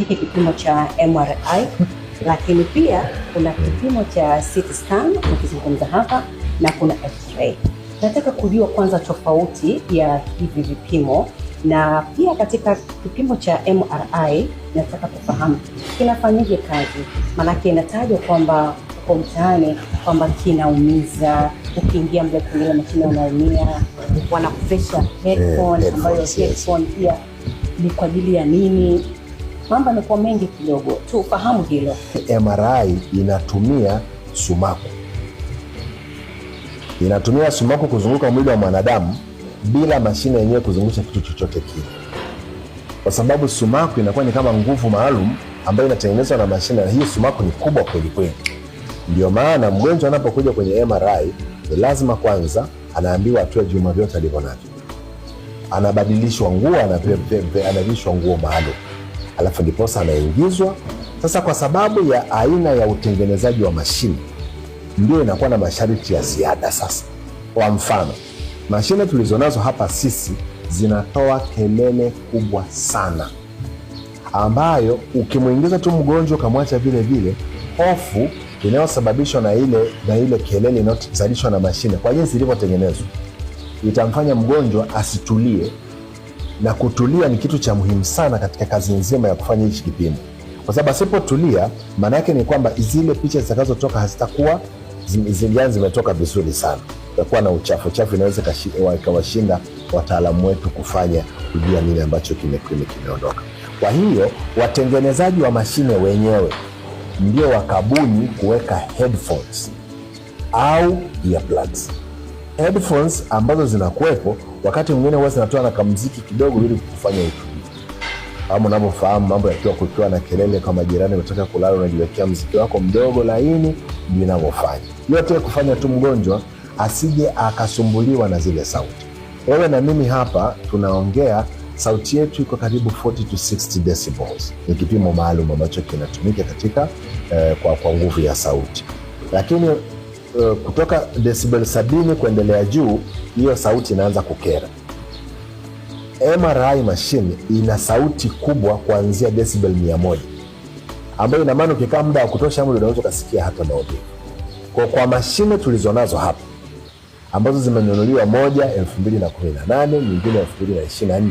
hiki kipimo cha MRI, lakini pia kuna kipimo cha CT scan tukizungumza hapa, na kuna X-ray. Nataka kujua kwanza tofauti ya hivi vipimo, na pia katika kipimo cha MRI nataka kufahamu kinafanyije kazi, maanake inatajwa kwamba kwa mtaani kwamba kinaumiza, ukiingia mle kwenye ile mashine unaumia, wanakuvesha headphone ambayo headphone pia ni kwa ajili ya nini? Mambo yamekuwa mengi kidogo, tufahamu hilo. MRI inatumia sumaku. Inatumia sumaku kuzunguka mwili wa mwanadamu bila mashine yenyewe kuzungusha kitu chochote kile, kwa sababu sumaku inakuwa ni kama nguvu maalum ambayo inatengenezwa na mashine, na hii sumaku ni kubwa kweli kweli. Ndio maana mgonjwa anapokuja kwenye MRI ni lazima kwanza anaambiwa atoe vyuma vyote alivyonavyo, anabadilishwa nguo, anavishwa nguo maalum, alafu ndiposa anaingizwa. Sasa kwa sababu ya aina ya utengenezaji wa mashine ndio inakuwa na masharti ya ziada. Sasa kwa mfano, mashine tulizonazo hapa sisi zinatoa kelele kubwa sana, ambayo ukimuingiza tu mgonjwa kamwacha vile vile, hofu inayosababishwa na ile kelele inayozalishwa na mashine kwa jinsi ilivyotengenezwa itamfanya mgonjwa asitulie, na kutulia ni kitu cha muhimu sana katika kazi nzima ya kufanya hichi kipimo, kwa sababu asipotulia maana yake ni kwamba zile picha zitakazotoka hazitakuwa zimetoka vizuri sana, itakuwa na uchafu inaweza ikawashinda wataalamu wetu kujua nini ambacho kimeondoka. Kwa hiyo watengenezaji wa mashine wenyewe ndio wakabuni kuweka headphones au earplugs. Headphones ambazo zinakuwepo wakati mwingine huwa zinatoa na kamuziki kidogo ili kufanya utulivu. Kama unavyofahamu mambo kukiwa na kelele, kama jirani unataka kulala unajiwekea muziki wako mdogo laini, ndio inavyofanya. Yote kufanya tu mgonjwa asije akasumbuliwa na zile sauti. Wewe na mimi hapa tunaongea, sauti yetu iko karibu 40 to 60 decibels. Ni kipimo maalum ambacho kinatumika katika kwa nguvu ya sauti. Lakini kutoka decibel 70 kuendelea juu, hiyo sauti inaanza kukera. MRI machine ina sauti kubwa kuanzia decibel 100, ambayo ina maana ukikaa muda wa kutosha unaweza kusikia hata maumivu. Kwa mashine tulizonazo hapa ambazo zimenunuliwa, moja 2018, nyingine 2024,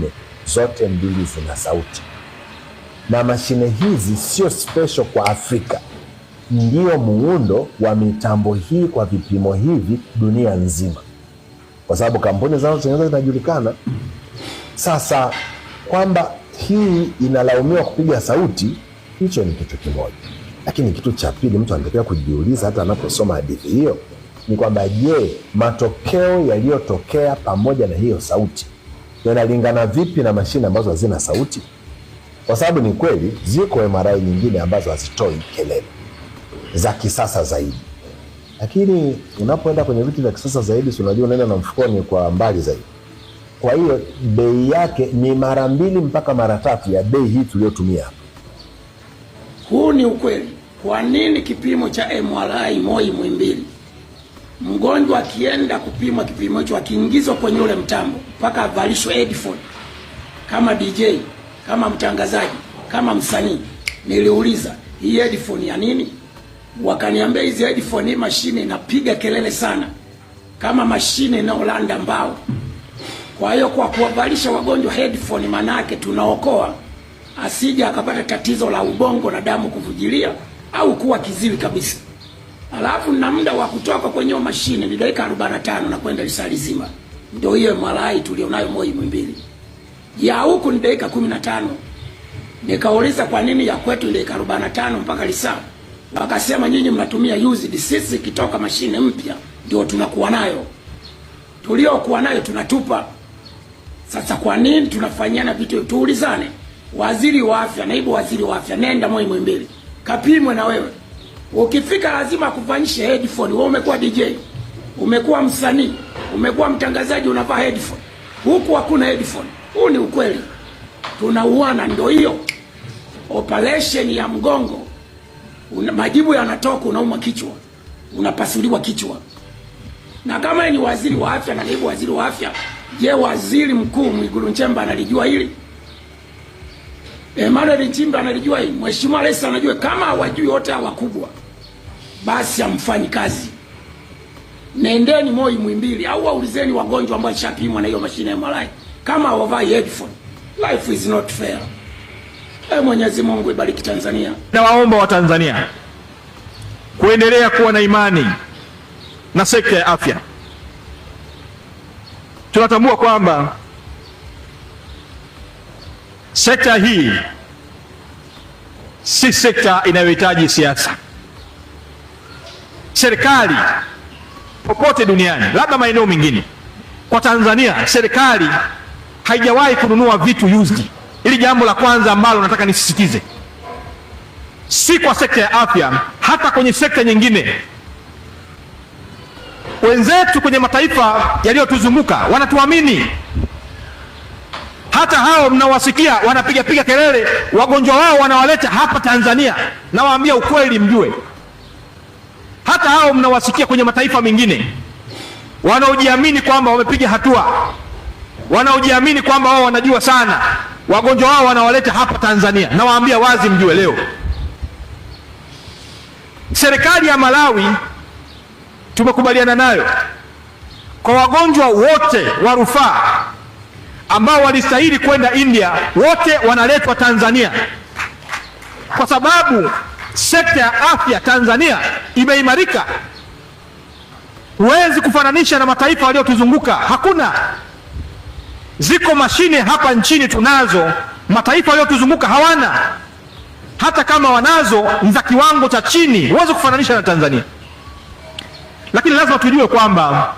zote mbili zina sauti. Na mashine hizi sio special kwa Afrika, ndio muundo wa mitambo hii kwa vipimo hivi dunia nzima, kwa sababu kampuni zinazotengeneza zinajulikana. Sasa kwamba hii inalaumiwa kupiga sauti, hicho ni kitu kimoja. Lakini kitu cha pili mtu anatakiwa kujiuliza hata anaposoma hadithi hiyo ni kwamba, je, matokeo yaliyotokea pamoja na hiyo sauti yanalingana vipi na mashine ambazo hazina sauti? Kwa sababu ni kweli ziko MRI nyingine ambazo hazitoi kelele za kisasa zaidi, lakini unapoenda kwenye vitu vya kisasa zaidi, unajua unaenda na mfukoni kwa mbali zaidi. Kwa hiyo bei yake ni mara 2 mpaka mara 3 ya bei hii tuliyotumia hapa. Huu ni ukweli. Kwa nini kipimo cha MRI Moi Muhimbili, mgonjwa akienda kupimwa kipimo hicho, akiingizwa kwenye ule mtambo mpaka avalishwe headphone kama DJ, kama mtangazaji, kama msanii? Niliuliza hii headphone ya nini? Wakaniambia hizi headphone, hii mashine inapiga kelele sana kama mashine inaolanda mbao. Kwa hiyo kwa kuwavalisha wagonjwa headphone, manake tunaokoa asije akapata tatizo la ubongo na damu kuvujilia au kuwa kiziwi kabisa. Alafu na muda wa kutoka kwenye mashine ni dakika 45 na kwenda lisali zima. Ndio hiyo MRI tulionayo Moi Muhimbili. Ya huku ni dakika 15. Nikauliza kwa nini ya kwetu ni dakika 45 mpaka lisaa? Wakasema nyinyi mnatumia used, sisi kitoka mashine mpya ndio tunakuwa nayo. Tuliokuwa nayo tunatupa. Sasa kwa nini tunafanyana vitu? Tuulizane. Waziri wa afya, naibu waziri wa afya, nenda Moi Muhimbili kapimwe na wewe. Ukifika lazima akufanyishe headphone. Wewe umekuwa DJ, umekuwa msanii, umekuwa mtangazaji, unavaa headphone. Huku hakuna headphone. Huu ni ukweli. Tunauana. Ndio hiyo operation ya mgongo. Majibu yanatoka, unauma kichwa, unapasuliwa kichwa. Na kama ni waziri wa afya na naibu waziri wa afya, je, waziri mkuu Mwigulu Nchemba analijua hili? Emmanuel Nchimbi analijua hii, Mheshimiwa Rais anajua. Kama hawajui wote hawa wakubwa, basi hamfanyi kazi. Nendeni Moi Muhimbili au waulizeni wagonjwa ambao washapimwa na hiyo mashine ya MRI kama hawavai headphone. Life is not fair. Mwenyezi Mungu ibariki Tanzania. Nawaomba Watanzania kuendelea kuwa na imani na sekta ya afya. Tunatambua kwamba sekta hii si sekta inayohitaji siasa. Serikali popote duniani, labda maeneo mengine, kwa Tanzania serikali haijawahi kununua vitu used. Hili jambo la kwanza ambalo nataka nisisitize, si kwa sekta ya afya, hata kwenye sekta nyingine. Wenzetu kwenye mataifa yaliyotuzunguka wanatuamini. Hata hao mnawasikia wanapiga kelele, wagonjwa wao wanawaleta hapa Tanzania. Nawaambia ukweli mjue, hata hao mnawasikia kwenye mataifa mengine wanaojiamini kwamba wamepiga hatua, wanaojiamini kwamba wao wanajua sana, wagonjwa wao wanawaleta hapa Tanzania. Nawaambia wazi mjue leo, serikali ya Malawi tumekubaliana nayo kwa wagonjwa wote wa rufaa ambao walistahili kwenda India, wote wanaletwa Tanzania, kwa sababu sekta ya afya Tanzania imeimarika. Huwezi kufananisha na mataifa yaliyotuzunguka, hakuna. Ziko mashine hapa nchini tunazo, mataifa yaliyotuzunguka hawana. Hata kama wanazo ni za kiwango cha chini, huwezi kufananisha na Tanzania. Lakini lazima tujue kwamba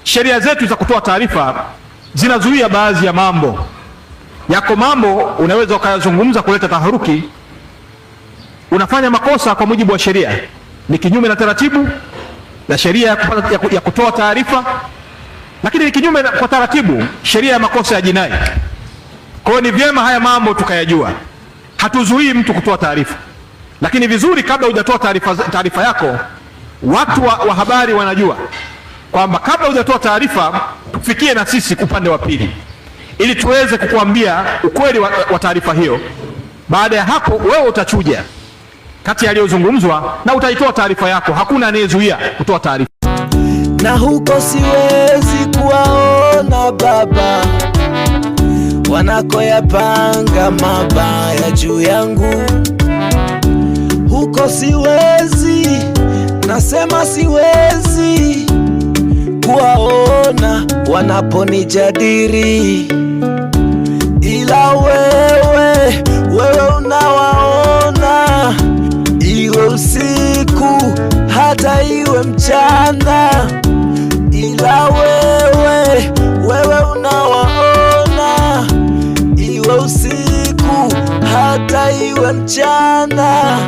sheria zetu za kutoa taarifa zinazuia baadhi ya mambo. Yako mambo unaweza ukayazungumza kuleta taharuki, unafanya makosa kwa mujibu wa sheria, ni kinyume na taratibu na sheria ya kutoa taarifa, lakini ni kinyume kwa taratibu sheria ya makosa ya jinai. Kwa hiyo ni vyema haya mambo tukayajua. Hatuzuii mtu kutoa taarifa, lakini vizuri kabla hujatoa taarifa yako, watu wa habari wanajua kwamba kabla hujatoa taarifa tufikie na sisi upande wa pili, ili tuweze kukuambia ukweli wa taarifa hiyo. Baada ya hapo wewe utachuja kati yaliyozungumzwa na utaitoa taarifa yako. Hakuna anayezuia kutoa taarifa. Na huko siwezi kuwaona Baba wanakoyapanga mabaya juu yangu. Huko siwezi, nasema siwezi kuwaona wanaponijadili, ila wewe unawaona, iwe usiku hata iwe mchana, ila wewe unawaona, iwe usiku hata iwe mchana.